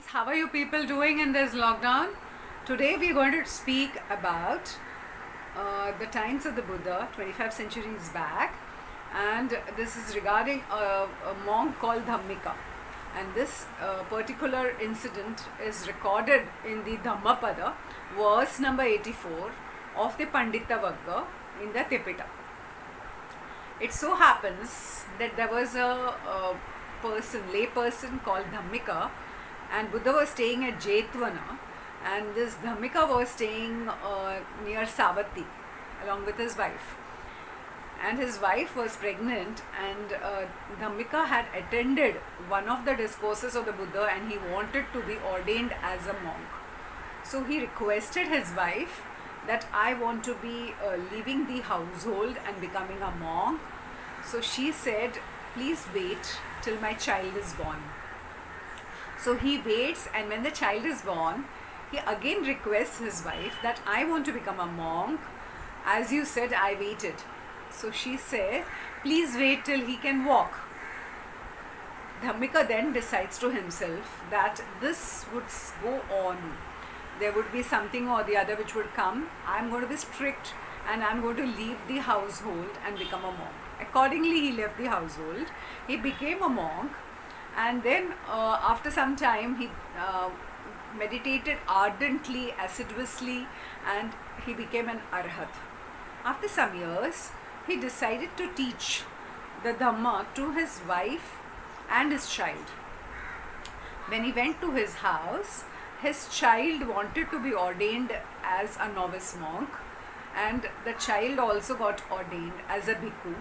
How are you people doing in this lockdown? Today we are going to speak about the times of the Buddha, 25 centuries back, and this is regarding a monk called Dhammika. And this particular incident is recorded in the Dhammapada, verse number 84 of the Pandita Vagga in the Tipita. It so happens that there was a lay person called Dhammika, and Buddha was staying at Jetvana, and this Dhammika was staying near Savatthi along with his wife. And his wife was pregnant, and Dhammika had attended one of the discourses of the Buddha and he wanted to be ordained as a monk. So he requested his wife that I want to be leaving the household and becoming a monk. So she said, please wait till my child is born. So he waits, and when the child is born, he again requests his wife that I want to become a monk. As you said, I waited. So she said, please wait till he can walk. Dhammika then decides to himself that this would go on. There would be something or the other which would come. I'm going to be strict and I'm going to leave the household and become a monk. Accordingly, he left the household. He became a monk, and then after some time he meditated ardently, assiduously, and he became an arhat. After some years, he decided to teach the Dhamma to his wife and his child. When he went to his house, his child wanted to be ordained as a novice monk, and the child also got ordained as a bhikkhu.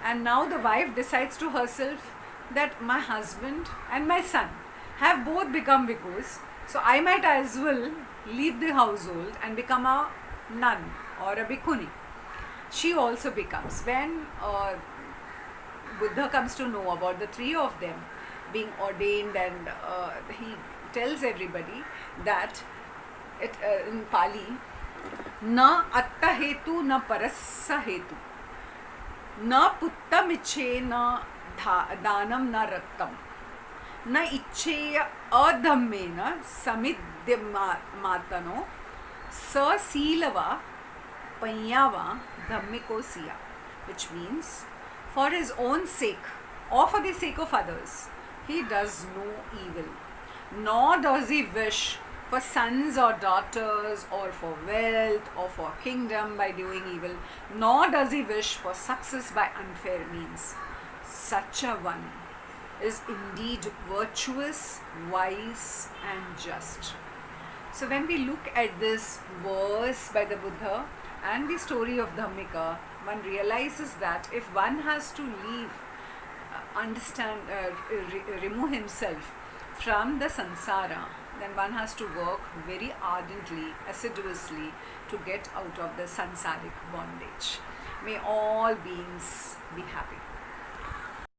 And now the wife decides to herself that my husband and my son have both become bhikkhus, so I might as well leave the household and become a nun or a bhikkhuni. She also becomes. When Buddha comes to know about the three of them being ordained, and he tells everybody that in Pali, na atta hetu na parassa hetu, na puttam ichhe na दानम न रक्तम न इच्छेय अधम्मेन समिद्यमातनो सशीलवा पय्यावा धम्मिको Siya, which means for his own sake or for the sake of others, he does no evil, nor does he wish for sons or daughters or for wealth or for kingdom by doing evil, nor does he wish for success by unfair means. Such a one is indeed virtuous, wise, and just. So when we look at this verse by the Buddha and the story of Dhammika, one realizes that if one has to leave, remove himself from the samsara, then one has to work very ardently, assiduously to get out of the samsaric bondage. May all beings be happy.